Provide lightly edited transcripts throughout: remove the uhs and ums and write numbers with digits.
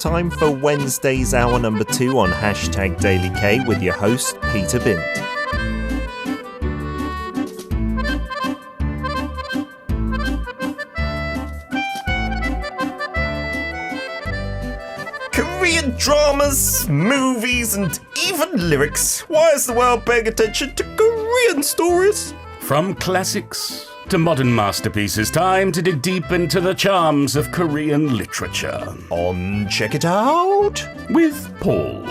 Time for Wednesday's hour number 2 on hashtag Daily K with your host, Peter Bint. Korean dramas, movies, and even lyrics. Why is the world paying attention to Korean stories? From classics to modern masterpieces, time to dig deep into the charms of Korean literature. On Check It Out with Paul.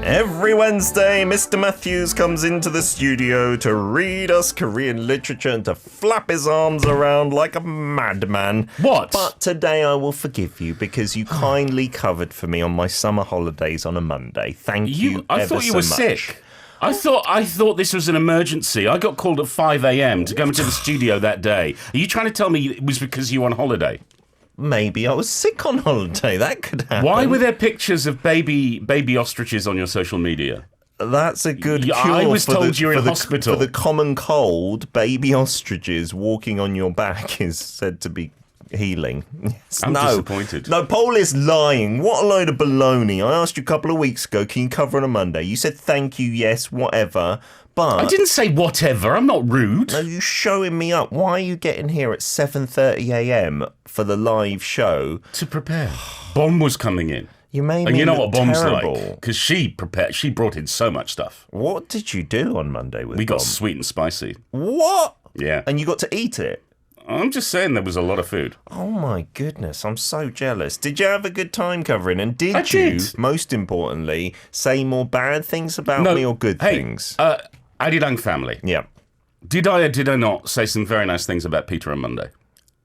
Every Wednesday, Mr. Matthews comes into the studio to read us Korean literature and to flap his arms around like a madman. What? But today I will forgive you because you kindly covered for me on my summer holidays on a Monday. Thank you I ever thought you so were much. sick. I thought this was an emergency. I got called at 5 a.m. to come into the studio that day. Are you trying to tell me it was because you were on holiday? Maybe I was sick on holiday. That could happen. Why were there pictures of baby ostriches on your social media? That's a good cure. I was told you're in hospital. For the common cold, baby ostriches walking on your back is said to be healing. Yes. I'm disappointed. No, Paul is lying. What a load of baloney. I asked you a couple of weeks ago, can you cover on a Monday? You said thank you, yes, whatever. But I didn't say whatever. I'm not rude. No, you're showing me up. Why are you getting here at 7:30 a.m. for the live show? To prepare. Bomb was coming in. You made me And you know look what Bomb's terrible. like? Because she brought in so much stuff. What did you do on Monday with We got Bomb? sweet and spicy. What? Yeah. And you got to eat it? I'm just saying there was a lot of food. Oh my goodness, I'm so jealous. Did you have a good time covering? And I did you, did. most importantly, say more bad things about me or good things? Arirang family. Yeah. Did I or did I not say some very nice things about Peter on Monday?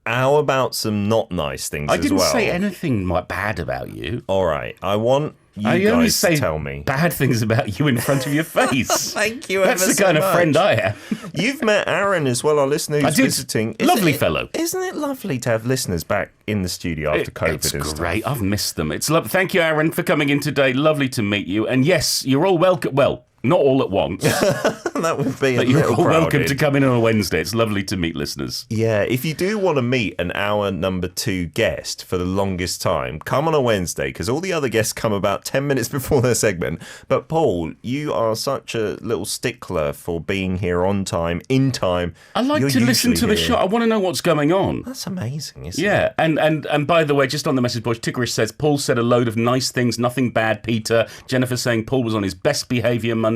How about some not nice things I as didn't well? say anything bad about you. All right, I want you I only guys say to tell me. bad things about you in front of your face. Thank you That's ever the so kind of much. friend I am. You've met Aaron as well, our listener who's I did. visiting. Lovely fellow. Isn't it lovely to have listeners back in the studio after COVID It's and great. stuff? I've missed them. It's Thank you, Aaron, for coming in today. Lovely to meet you. And yes, you're all welcome. Well, not all at once. That would be But a you're little all welcome crowded. to come in on a Wednesday. It's lovely to meet listeners. Yeah, if you do want to meet an hour number 2 guest for the longest time, come on a Wednesday, because all the other guests come about 10 minutes before their segment. But Paul, you are such a little stickler for being here on time, in time. I like You're to listen to usually the here. show. I want to know what's going on. That's amazing, isn't it? Yeah, and by the way, just on the message board, Tickerish says, Paul said a load of nice things, nothing bad, Peter. Jennifer saying Paul was on his best behaviour Monday.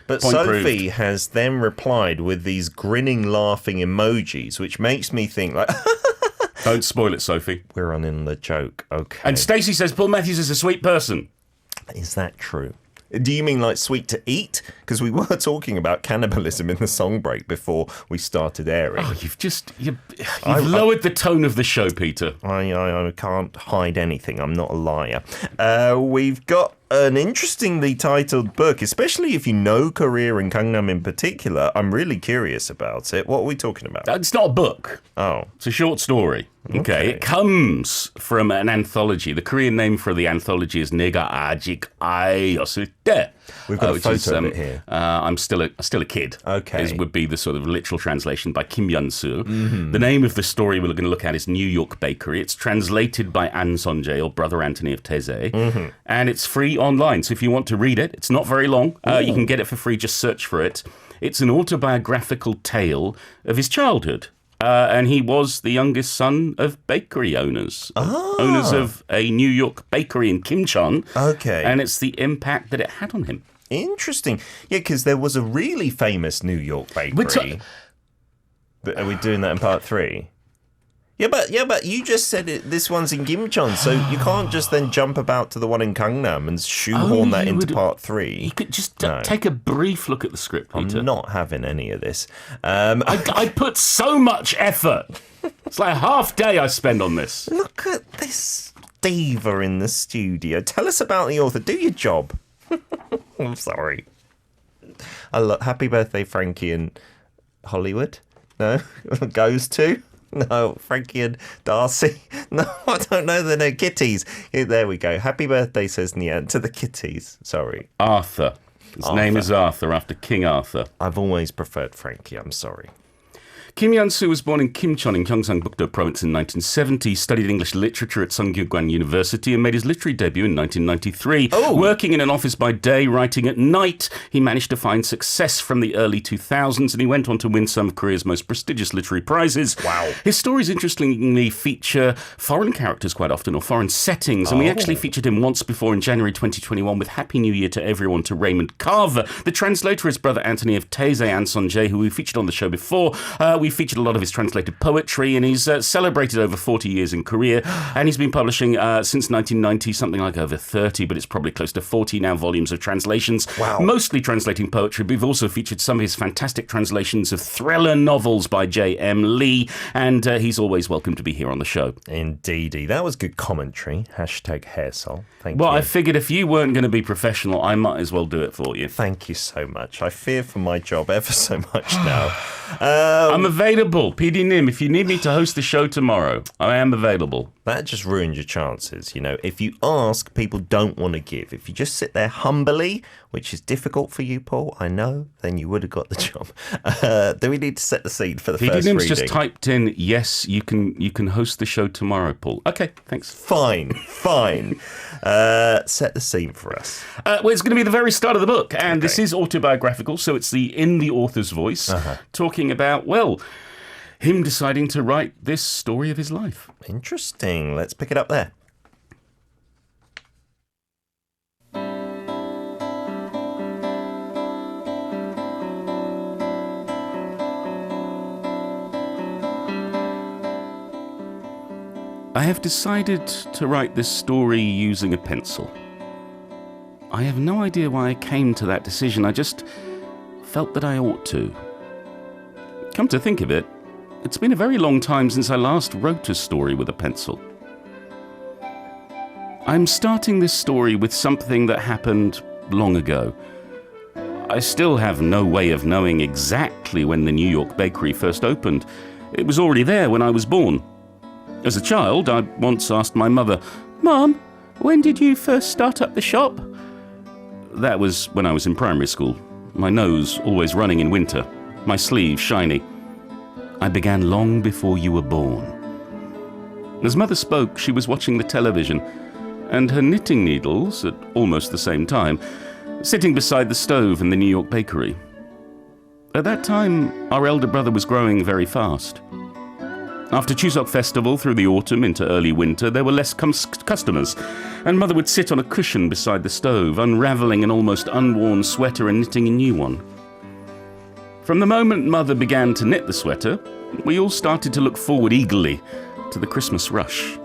But Point Sophie proved. has then replied with these grinning, laughing emojis, which makes me think, like, Don't spoil it, Sophie. we're on in the joke. Okay. And Stacey says Paul Matthews is a sweet person. Is that true? Do you mean like sweet to eat? Because we were talking about cannibalism in the song break before we started airing. Oh, you've lowered the tone of the show, Peter. I can't hide anything. I'm not a liar. We've got an interestingly titled book, especially if you know Korea and Gangnam in particular. I'm really curious about it. What are we talking about? It's not a book. Oh. It's a short story. Okay. It comes from an anthology. The Korean name for the anthology is 내가 아직 아이였을 때. We've got a which photo is, of it here. I'm still a kid. Okay. Would be the sort of literal translation by Kim Yeon-su. The name of the story we're going to look at is New York Bakery. It's translated by An Seon Jae, or Brother Anthony of Taizé. And it's free online. So if you want to read it, it's not very long. You can get it for free. Just search for it. It's an autobiographical tale of his childhood. And he was the youngest son of bakery owners. Owners of a New York bakery in Kimcheon. Okay. And it's the impact that it had on him. Interesting. Yeah, because there was a really famous New York bakery. Are we doing that in part 3? Yeah, but you just said this one's in Gimcheon, so you can't just then jump about to the one in Gangnam and shoehorn that into part 3. You could just take a brief look at the script, Peter. I'm not having any of this. I put so much effort. It's like a half day I spend on this. Look at this diva in the studio. Tell us about the author. Do your job. I'm sorry. Happy birthday, Frankie and Hollywood. No? Goes to? No, Frankie and Darcy. No, I don't know. They're no kitties. There we go. Happy birthday, says Nian, to the kitties. Sorry. Arthur. His name is Arthur, after King Arthur. I've always preferred Frankie, I'm sorry. Kim Yeon-su was born in Kimcheon in Gyeongsang-buk-do province in 1970, studied English literature at Sungkyunkwan University and made his literary debut in 1993. Working in an office by day, writing at night, he managed to find success from the early 2000s, and he went on to win some of Korea's most prestigious literary prizes. Wow. His stories interestingly feature foreign characters quite often, or foreign settings, and we actually featured him once before in January 2021 with Happy New Year to Everyone to Raymond Carver. The translator is brother Anthony of Taizé, An Seon Jae, who we featured on the show before. We featured a lot of his translated poetry, and he's celebrated over 40 years in Korea, and he's been publishing since 1990 something like over 30, but it's probably close to 40 now, volumes of translations. Wow. Mostly translating poetry, but we've also featured some of his fantastic translations of thriller novels by J.M. Lee, and he's always welcome to be here on the show. Indeedy. That was good commentary. #HairSol. Thank you. Well, I figured if you weren't going to be professional, I might as well do it for you. Thank you so much. I fear for my job ever so much now. I'm available. PD Nim, if you need me to host the show tomorrow, I am available. That just ruins your chances. You know, if you ask, people don't want to give. If you just sit there humbly, which is difficult for you, Paul, I know, then you would have got the job. Do we need to set the scene for the PD first Nim's reading? just typed in, yes, you can host the show tomorrow, Paul. Okay, thanks. Fine. Set the scene for us. Well, it's going to be the very start of the book, and this is autobiographical, so it's in the author's voice, talking about, well, him deciding to write this story of his life. Interesting. Let's pick it up there. I have decided to write this story using a pencil. I have no idea why I came to that decision. I just felt that I ought to. Come to think of it, it's been a very long time since I last wrote a story with a pencil. I'm starting this story with something that happened long ago. I still have no way of knowing exactly when the New York bakery first opened. It was already there when I was born. As a child, I once asked my mother, "Mom, when did you first start up the shop?" That was when I was in primary school, my nose always running in winter, my sleeves shiny. I began long before you were born. As Mother spoke, she was watching the television, and her knitting needles, at almost the same time, sitting beside the stove in the New York bakery. At that time, our elder brother was growing very fast. After Chuseok Festival through the autumn into early winter, there were less customers, and Mother would sit on a cushion beside the stove, unravelling an almost unworn sweater and knitting a new one. From the moment Mother began to knit the sweater, we all started to look forward eagerly to the Christmas rush.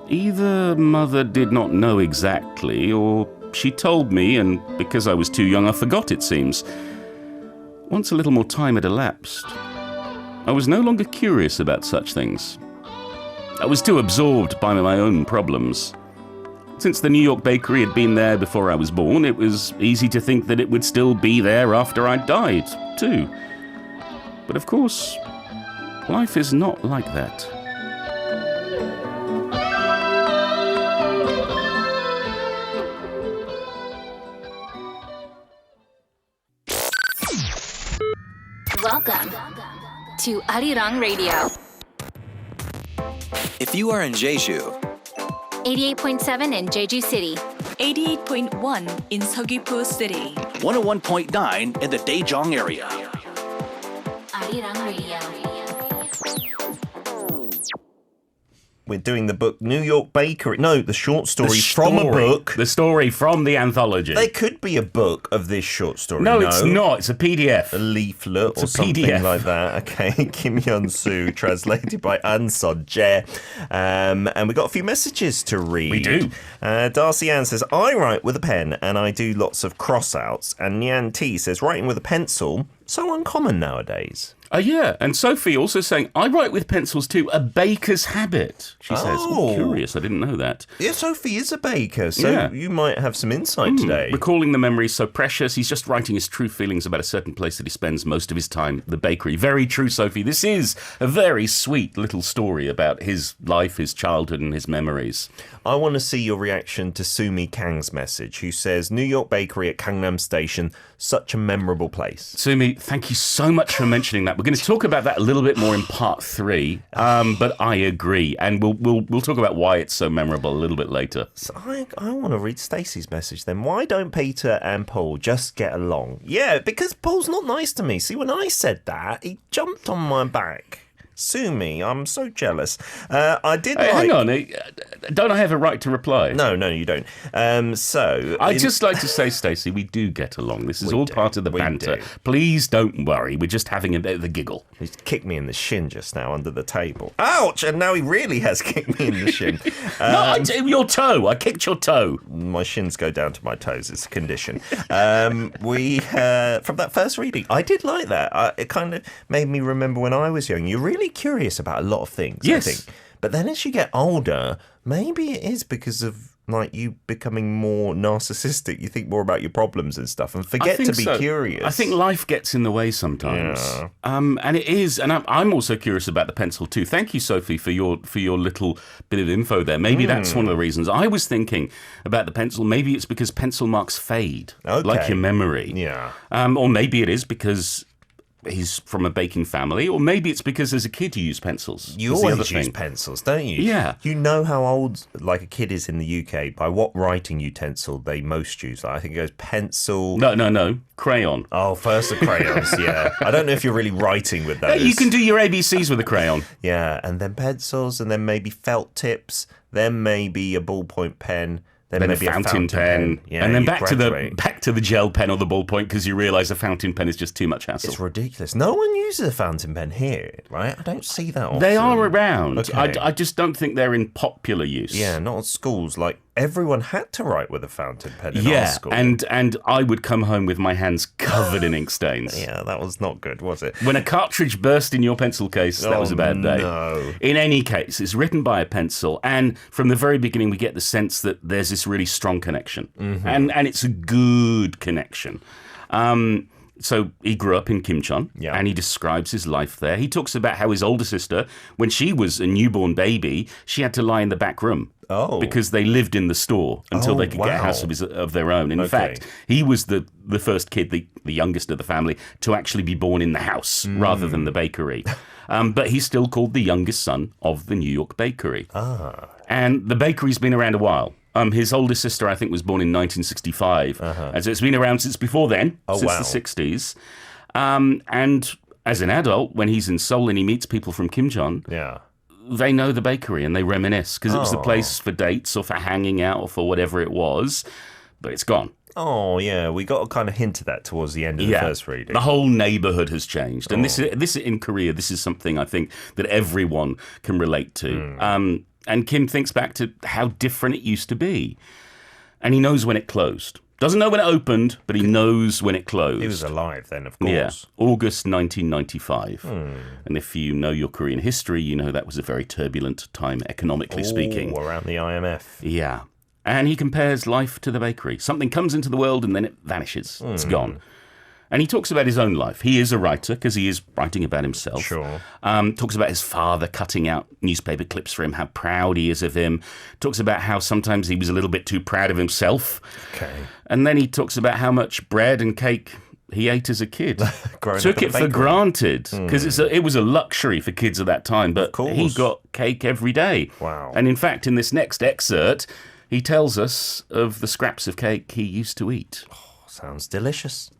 Either Mother did not know exactly, or she told me, and because I was too young, I forgot, it seems. Once a little more time had elapsed, I was no longer curious about such things. I was too absorbed by my own problems. Since the New York bakery had been there before I was born, it was easy to think that it would still be there after I died, too. But of course, life is not like that. Welcome to Arirang Radio. If you are in Jeju, 88.7 in Jeju City. 88.1 in Seogwipo City. 101.9 in the Daejeong area. Arirang Radio. We're doing the book New York Bakery. No, the short story from a book. The story from the anthology. There could be a book of this short story. No, it's not. It's a PDF. A leaflet It's or a something PDF. like that. Okay, Kim Yeon-su, translated by An Seon Jae. And we got a few messages to read. We do. Darcy Ann says, I write with a pen and I do lots of cross-outs. And Nyan T says, writing with a pencil, so uncommon nowadays. Yeah, and Sophie also saying, I write with pencils too, a baker's habit, she says. Oh. Curious, I didn't know that. Yeah, Sophie is a baker, so Yeah. you might have some insight today. Recalling the memories so precious, he's just writing his true feelings about a certain place that he spends most of his time, the bakery. Very true, Sophie. This is a very sweet little story about his life, his childhood, and his memories. I want to see your reaction to Sumi Kang's message, who says, New York Bakery at Gangnam Station, such a memorable place. Sumi, thank you so much for mentioning that. We're going to talk about that a little bit more in part 3, but I agree, and we'll talk about why it's so memorable a little bit later. So I want to read Stacey's message then. Why don't Peter and Paul just get along? Yeah, because Paul's not nice to me. See, when I said that, he jumped on my back. Sue me, I'm so jealous. I did like... Hang on, don't I have a right to reply? No, you don't. I'd just like to say, Stacey, we do get along. This is all part of the banter. do. Please don't worry. We're just having a bit of the giggle. He kicked me in the shin just now under the table. Ouch! And now he really has kicked me in the shin. Your toe. I kicked your toe. My shins go down to my toes. It's a condition. From that first reading, I did like that. It kind of made me remember when I was young. You're really curious about a lot of things, Yes. I think. But then as you get older, maybe it is because of like you becoming more narcissistic. You think more about your problems and stuff and forget to be curious. I think life gets in the way sometimes. Yeah. And it is. And I'm also curious about the pencil too. Thank you, Sophie, for your little bit of info there. Maybe that's one of the reasons. I was thinking about the pencil. Maybe it's because pencil marks fade, like your memory. Yeah. Or maybe it is because he's from a baking family, or maybe it's because as a kid you use pencils. You That's the always other use thing. pencils, don't you? Yeah. You know how old like a kid is in the UK by what writing utensil they most use. Like, I think it goes pencil. No. Crayon. Oh, first the crayons, yeah. I don't know if you're really writing with those. You can do your ABCs with a crayon. Yeah, and then pencils, and then maybe felt tips, then maybe a ballpoint pen, then Then a maybe fountain pen, Yeah, and then you back graduate. to the gel pen or the ballpoint because you realise a fountain pen is just too much hassle. It's ridiculous. No one uses a fountain pen here, right? I don't see that often. They are around. Okay. I just don't think they're in popular use. Yeah, not at schools. Like, everyone had to write with a fountain pen in our school. and I would come home with my hands covered in ink stains. Yeah, that was not good, was it? When a cartridge burst in your pencil case, that was a bad day. No. In any case, it's written by a pencil, and from the very beginning, we get the sense that there's this really strong connection, and it's a good connection. So he grew up in Kimcheon, and he describes his life there. He talks about how his older sister, when she was a newborn baby, she had to lie in the back room. Oh. Because they lived in the store until they could get a wow. house of their own. In fact, he was the first kid, the youngest of the family, to actually be born in the house rather than the bakery. But he's still called the youngest son of the New York bakery. And the bakery's been around a while. His oldest sister, I think, was born in 1965. And so it's been around since before then, since the 60s. And as an adult, when he's in Seoul and he meets people from Kimcheon, they know the bakery and they reminisce because it was the place for dates or for hanging out or for whatever it was, but it's gone. Oh, yeah, we got a kind of hint of that towards the end of the first reading. The whole neighborhood has changed. And this in Korea, this is something I think that everyone can relate to. And Kim thinks back to how different it used to be. And he knows when it closed. Doesn't know when it opened, but he knows when it closed. He was alive then, of course. Yeah, August 1995. And if you know your Korean history, you know that was a very turbulent time, economically speaking. Around the IMF. Yeah. And he compares life to the bakery. Something comes into the world and then it vanishes. It's gone. And he talks about his own life. He is a writer because he is writing about himself. Sure. Talks about his father cutting out newspaper clips for him, how proud he is of him. Talks about how sometimes he was a little bit too proud of himself. Okay. And then he talks about how much bread and cake he ate as a kid. Took it for granted because it was a luxury for kids at that time. But he got cake every day. Wow. And in fact, in this next excerpt, he tells us of the scraps of cake he used to eat. Oh, sounds delicious.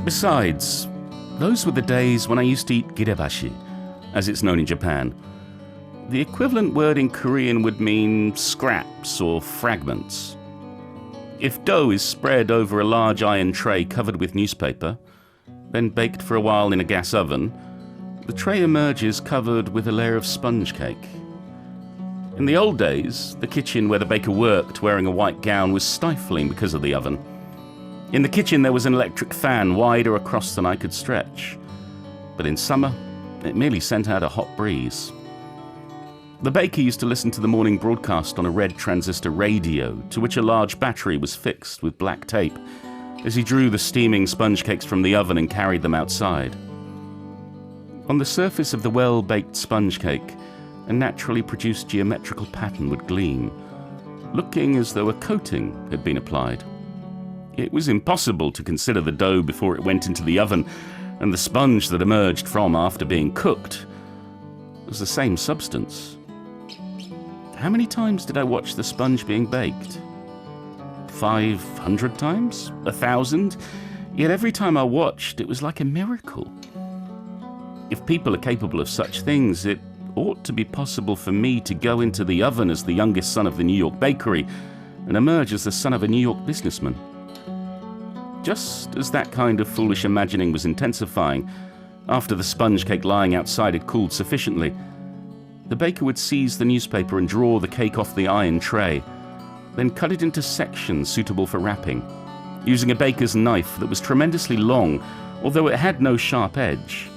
Besides, those were the days when I used to eat girebashi, as it's known in Japan. The equivalent word in Korean would mean scraps or fragments. If dough is spread over a large iron tray covered with newspaper, then baked for a while in a gas oven, The tray emerges covered with a layer of sponge cake. In the old days, the kitchen where the baker worked wearing a white gown was stifling because of the oven. In the kitchen there was an electric fan wider across than I could stretch. But in summer, it merely sent out a hot breeze. The baker used to listen to the morning broadcast on a red transistor radio, to which a large battery was fixed with black tape, as he drew the steaming sponge cakes from the oven and carried them outside. On the surface of the well-baked sponge cake, a naturally produced geometrical pattern would gleam, looking as though a coating had been applied. It was impossible to consider the dough before it went into the oven, and the sponge that emerged from after being cooked was the same substance. How many times did I watch the sponge being baked? 500 times? 1,000? Yet every time I watched, it was like a miracle. If people are capable of such things, it ought to be possible for me to go into the oven as the youngest son of the New York bakery and emerge as the son of a New York businessman. Just as that kind of foolish imagining was intensifying, after the sponge cake lying outside had cooled sufficiently, the baker would seize the newspaper and draw the cake off the iron tray, then cut it into sections suitable for wrapping, using a baker's knife that was tremendously long, although it had no sharp edge.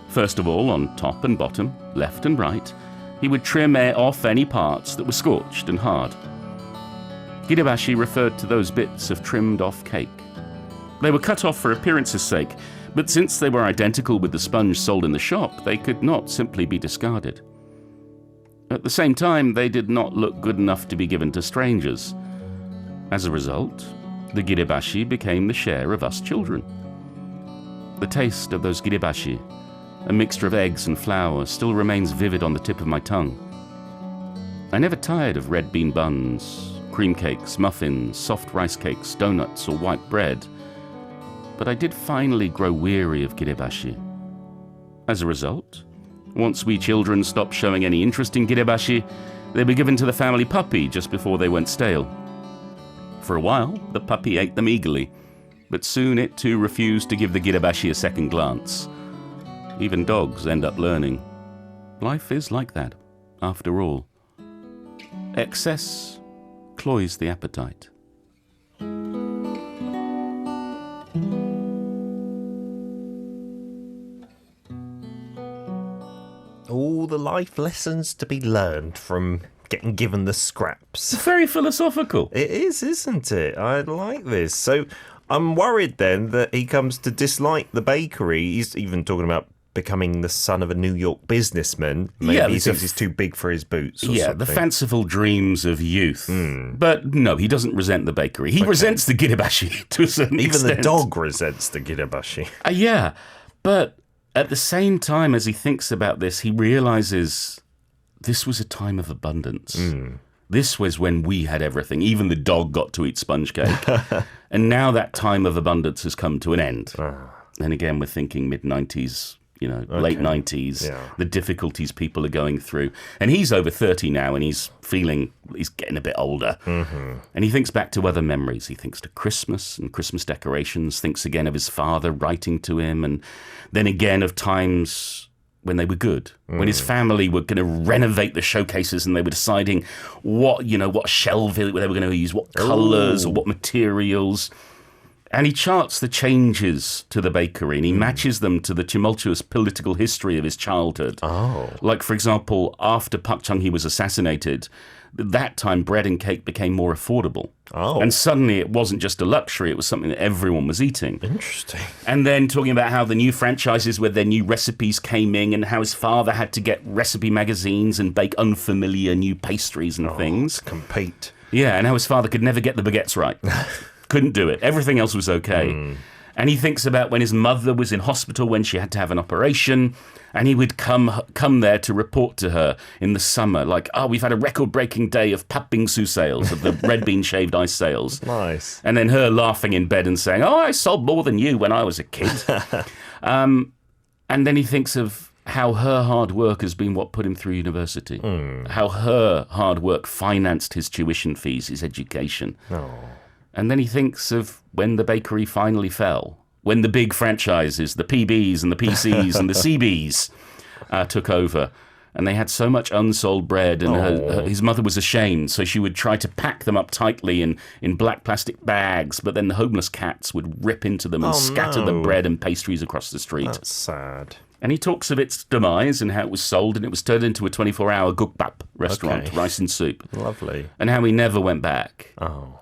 First of all, on top and bottom, left and right, he would trim off any parts that were scorched and hard. Girebashi referred to those bits of trimmed-off cake. They were cut off for appearance's sake, but since they were identical with the sponge sold in the shop, they could not simply be discarded. At the same time, they did not look good enough to be given to strangers. As a result, the girebashi became the share of us children. The taste of those girebashi, a mixture of eggs and flour, still remains vivid on the tip of my tongue. I never tired of red bean buns, cream cakes, muffins, soft rice cakes, donuts, or white bread, but I did finally grow weary of girebashi. As a result, once we children stopped showing any interest in girebashi, they were given to the family puppy just before they went stale. For a while, the puppy ate them eagerly, but soon it too refused to give the girebashi a second glance. Even dogs end up learning. Life is like that, after all. Excess cloys the appetite. All the life lessons to be learned from getting given the scraps. Very philosophical. It is, isn't it? I like this. So I'm worried then that he comes to dislike the bakery. He's even talking about becoming the son of a New York businessman. Maybe he thinks he's too big for his boots or something. The fanciful dreams of youth. But no, he doesn't resent the bakery. He resents the girebashi to a certain extent. Even the dog resents the girebashi. Yeah, but at the same time as he thinks about this, he realizes this was a time of abundance. This was when we had everything. Even the dog got to eat sponge cake. And now that time of abundance has come to an end. And again, we're thinking mid-90s, late 90s, the difficulties people are going through. And he's over 30 now, and he's getting a bit older. And he thinks back to other memories. He thinks to Christmas and Christmas decorations, thinks again of his father writing to him, and then again of times when they were good, when his family were going to renovate the showcases and they were deciding what shelf they were going to use, what colours or what materials. And he charts the changes to the bakery and he matches them to the tumultuous political history of his childhood. Like, for example, after Park Chung-hee was assassinated, that time bread and cake became more affordable. And suddenly it wasn't just a luxury, it was something that everyone was eating. Interesting. And then talking about how the new franchises with their new recipes came in and how his father had to get recipe magazines and bake unfamiliar new pastries and things. To compete. Yeah, and how his father could never get the baguettes right. Couldn't do it. Everything else was okay. And he thinks about when his mother was in hospital when she had to have an operation, and he would come there to report to her in the summer, like, we've had a record-breaking day of patbingsu sales, of the red bean shaved ice sales. Nice. And then her laughing in bed and saying, I sold more than you when I was a kid. And then he thinks of how her hard work has been what put him through university, how her hard work financed his tuition fees, his education. And then he thinks of when the bakery finally fell, when the big franchises, the PBs and the PCs and the CBs took over. And they had so much unsold bread, and his mother was ashamed, so she would try to pack them up tightly in black plastic bags, but then the homeless cats would rip into them and scatter the bread and pastries across the street. That's sad. And he talks of its demise and how it was sold, and it was turned into a 24-hour gukbap restaurant, rice and soup. Lovely. And how he never went back. Oh.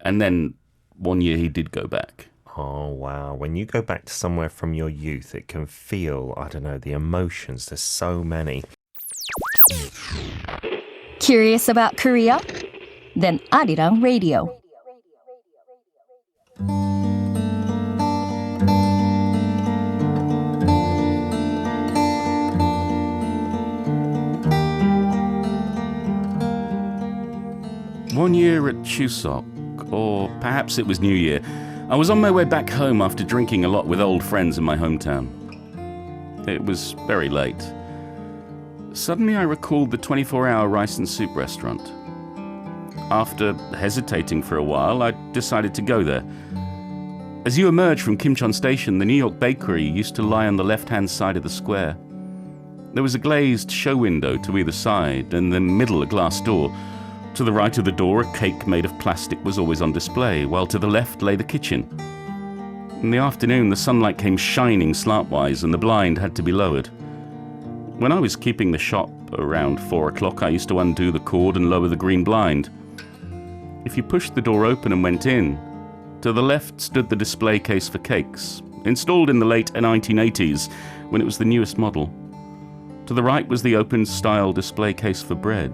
And then one year he did go back. Oh, wow. When you go back to somewhere from your youth, it can feel, I don't know, the emotions. There's so many. Curious about Korea? Then Arirang Radio. One year at Chuseok, or perhaps it was New Year, I was on my way back home after drinking a lot with old friends in my hometown. It was very late. Suddenly I recalled the 24-hour rice and soup restaurant. After hesitating for a while, I decided to go there. As you emerge from Kimcheon Station, the New York bakery used to lie on the left-hand side of the square. There was a glazed show window to either side, and in the middle a glass door. To the right of the door, a cake made of plastic was always on display, while to the left lay the kitchen. In the afternoon, the sunlight came shining slantwise, and the blind had to be lowered. When I was keeping the shop around 4 o'clock, I used to undo the cord and lower the green blind. If you pushed the door open and went in, to the left stood the display case for cakes, installed in the late 1980s when it was the newest model. To the right was the open-style display case for bread.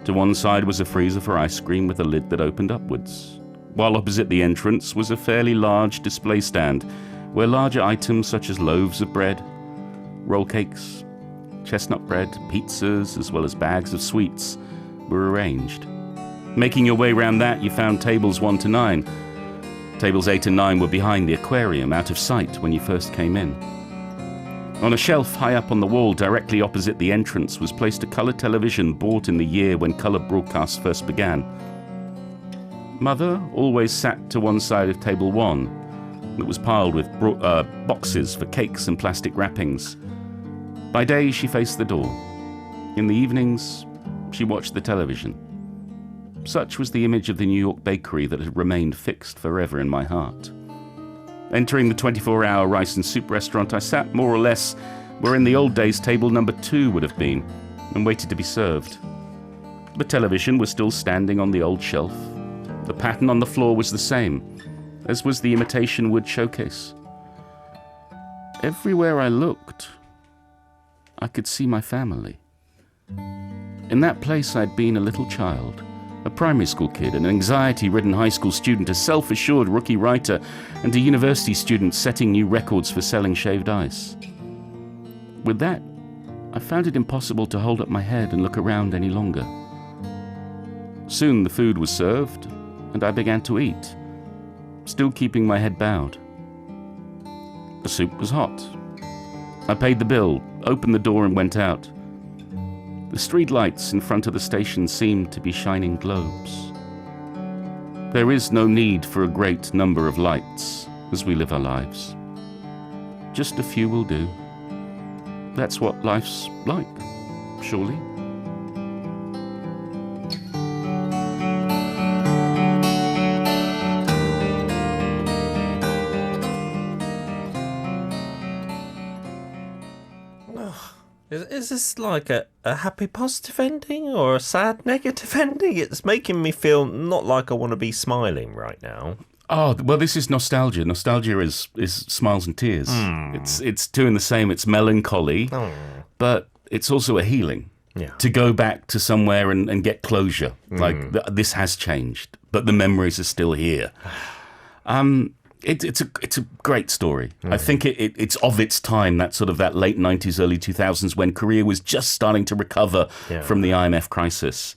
To one side was a freezer for ice cream with a lid that opened upwards, while opposite the entrance was a fairly large display stand where larger items such as loaves of bread, roll cakes, chestnut bread, pizzas, as well as bags of sweets were arranged. Making your way round that, you found tables 1 to 9. Tables 8 and 9 were behind the aquarium, out of sight when you first came in. On a shelf high up on the wall directly opposite the entrance was placed a colour television bought in the year when colour broadcasts first began. Mother always sat to one side of table 1 that was piled with boxes for cakes and plastic wrappings. By day she faced the door. In the evenings she watched the television. Such was the image of the New York bakery that had remained fixed forever in my heart. Entering the 24-hour rice and soup restaurant, I sat more or less where in the old days table number 2 would have been, and waited to be served. The television was still standing on the old shelf. The pattern on the floor was the same, as was the imitation wood showcase. Everywhere I looked, I could see my family. In that place I'd been a little child, a primary school kid, an anxiety-ridden high school student, a self-assured rookie writer, and a university student setting new records for selling shaved ice. With that, I found it impossible to hold up my head and look around any longer. Soon the food was served, and I began to eat, still keeping my head bowed. The soup was hot. I paid the bill, opened the door and went out. The street lights in front of the station seemed to be shining globes. There is no need for a great number of lights as we live our lives. Just a few will do. That's what life's like, surely. Is this like a happy positive ending or a sad negative ending? It's making me feel not like I want to be smiling right now. Oh, well, this is nostalgia. Nostalgia is smiles and tears. It's two in the same. It's melancholy, but it's also a healing. Yeah. To go back to somewhere and get closure. Like, this has changed, but the memories are still here. It's a great story. I think it's of its time, that late 90s, early 2000s, when Korea was just starting to recover from the IMF crisis.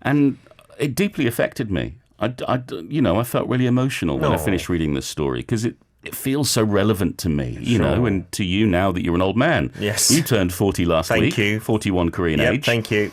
And it deeply affected me. I felt really emotional when I finished reading this story, because it feels so relevant to me, you know, and to you now that you're an old man. Yes. You turned 40 last week. Thank you. 41 Korean Yep, age. thank you.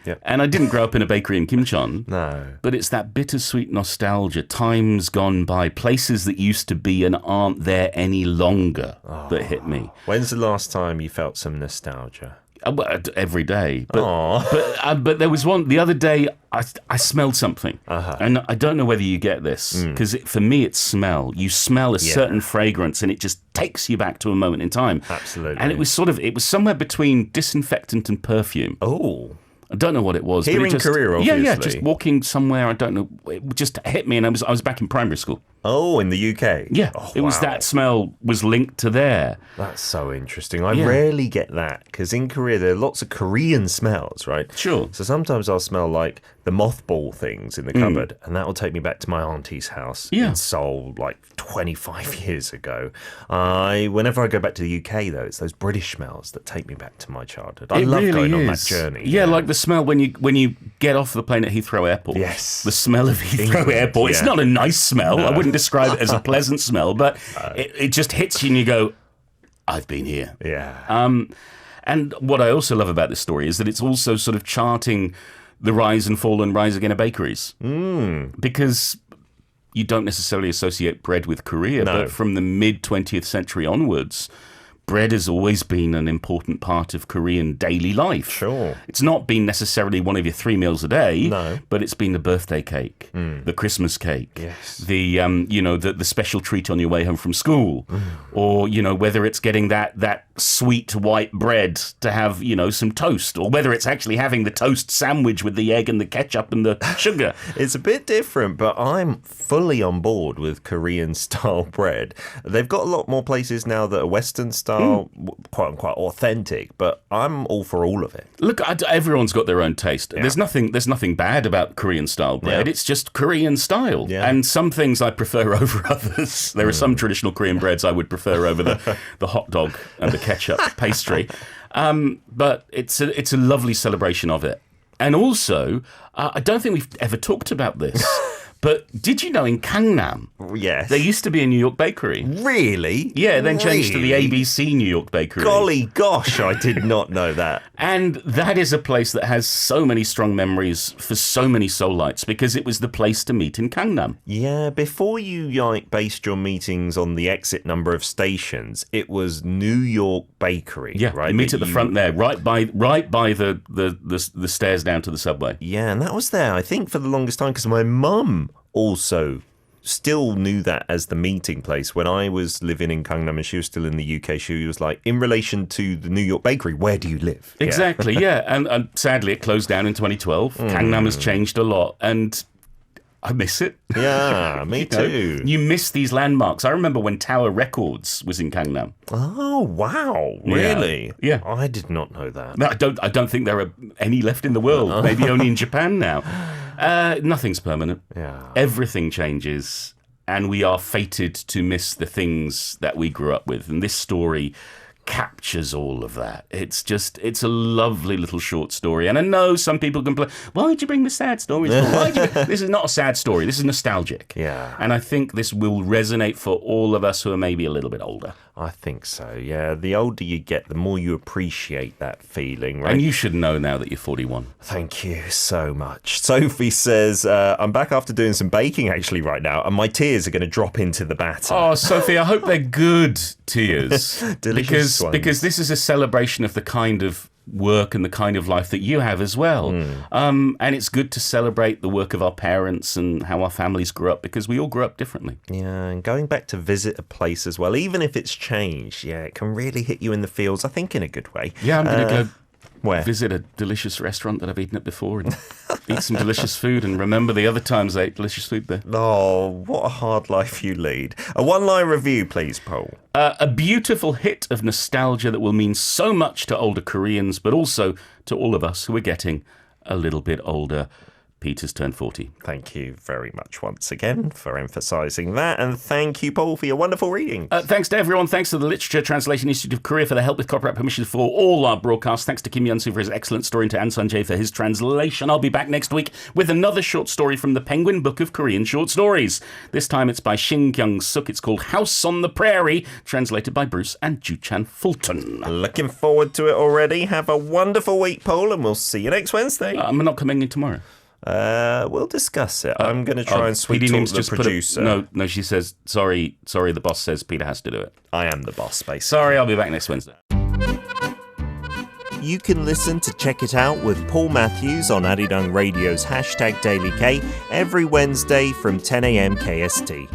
Yep. And I didn't grow up in a bakery in Kimcheon. No. But it's that bittersweet nostalgia, times gone by, places that used to be and aren't there any longer that hit me. When's the last time you felt some nostalgia? Well, every day. But, Aw. but there was one, the other day, I smelled something. And I don't know whether you get this, because for me, it's smell. You smell a certain fragrance and it just takes you back to a moment in time. Absolutely. And it was somewhere between disinfectant and perfume. Oh. I don't know what it was. Here but it in just, Korea, obviously. Yeah, just walking somewhere, I don't know. It just hit me and I was back in primary school. Oh, in the UK? Yeah, Oh, it was wow. that smell was linked to there. That's so interesting. I rarely get that because in Korea there are lots of Korean smells, right? Sure. So sometimes I'll smell like the mothball things in the cupboard, and that will take me back to my auntie's house in Seoul like 25 years ago. Whenever I go back to the UK, though, it's those British smells that take me back to my childhood. I love going on that journey. Yeah, like the smell when you get off the plane at Heathrow Airport. Yes. The smell of Heathrow Airport. It's not a nice smell. I wouldn't describe it as a pleasant smell, but it just hits you and you go, I've been here. Yeah. And what I also love about this story is that it's also sort of charting the rise and fall and rise again of bakeries. Because you don't necessarily associate bread with Korea, but from the mid-20th century onwards, bread has always been an important part of Korean daily life. Sure. It's not been necessarily one of your 3 meals a day, No. but it's been the birthday cake, the Christmas cake, Yes. the the special treat on your way home from school, or whether it's getting that sweet white bread to have some toast, or whether it's actually having the toast sandwich with the egg and the ketchup and the sugar. It's a bit different, but I'm fully on board with Korean style bread. They've got a lot more places now that are Western style, quite unquote authentic, but I'm all for all of it. Look, everyone's got their own taste. There's nothing bad about Korean style bread. Yeah. It's just Korean style. Yeah. And some things I prefer over others. There are some traditional Korean breads I would prefer over the hot dog and the ketchup pastry. But it's a lovely celebration of it. And also, I don't think we've ever talked about this, but did you know in Gangnam, Yes. there used to be a New York bakery? Really? Yeah, then changed to the Really? ABC New York Bakery. Golly gosh, I did not know that. And that is a place that has so many strong memories for so many Soulites because it was the place to meet in Gangnam. Yeah, before you based your meetings on the exit number of stations, it was New York Bakery. Yeah, right. you meet that at the front there, right by the stairs down to the subway. Yeah, and that was there, I think, for the longest time because my mum also still knew that as the meeting place. When I was living in Gangnam and she was still in the UK, she was like, in relation to the New York Bakery, where do you live? Yeah. Exactly, yeah. And sadly, it closed down in 2012. Gangnam has changed a lot, and I miss it. Yeah, me too. You miss these landmarks. I remember when Tower Records was in Gangnam. Oh, wow. Really? Yeah. I did not know that. No, I don't think there are any left in the world. Maybe only in Japan now. Nothing's permanent. Yeah. Everything changes, and we are fated to miss the things that we grew up with. And this story captures all of that. It's a lovely little short story. And I know some people complain, why did you bring the sad stories? This is not a sad story. This is nostalgic. Yeah. And I think this will resonate for all of us who are maybe a little bit older. I think so, yeah. The older you get, the more you appreciate that feeling, right? And you should know now that you're 41. Thank you so much. Sophie says, I'm back after doing some baking actually right now, and my tears are going to drop into the batter. Oh, Sophie, I hope they're good tears. Delicious ones. Because this is a celebration of the kind of work and the kind of life that you have as well. And it's good to celebrate the work of our parents and how our families grew up, because we all grew up differently. Yeah, and going back to visit a place as well, even if it's changed, yeah, it can really hit you in the feels, I think in a good way. Yeah, I'm going to go Where? visit a delicious restaurant that I've eaten at before and eat some delicious food and remember the other times I ate delicious food there. Oh, what a hard life you lead. A one-line review, please, Paul. A beautiful hit of nostalgia that will mean so much to older Koreans, but also to all of us who are getting a little bit older. Peter's turned 40. Thank you very much once again for emphasising that. And thank you, Paul, for your wonderful reading. Thanks to everyone. Thanks to the Literature Translation Institute of Korea for the help with copyright permissions for all our broadcasts. Thanks to Kim Yeon-su for his excellent story and to An Seon Jae for his translation. I'll be back next week with another short story from the Penguin Book of Korean Short Stories. This time it's by Shin Kyung-suk. It's called House on the Prairie, translated by Bruce and Juchan Fulton. Looking forward to it already. Have a wonderful week, Paul, and we'll see you next Wednesday. I'm not coming in tomorrow. We'll discuss it. I'm going to try and sweet talk the producer. No, she says, sorry, the boss says Peter has to do it. I am the boss, basically. Sorry, I'll be back next Wednesday. You can listen to Check It Out with Paul Matthews on Arirang Radio's #DailyK every Wednesday from 10 a.m. KST.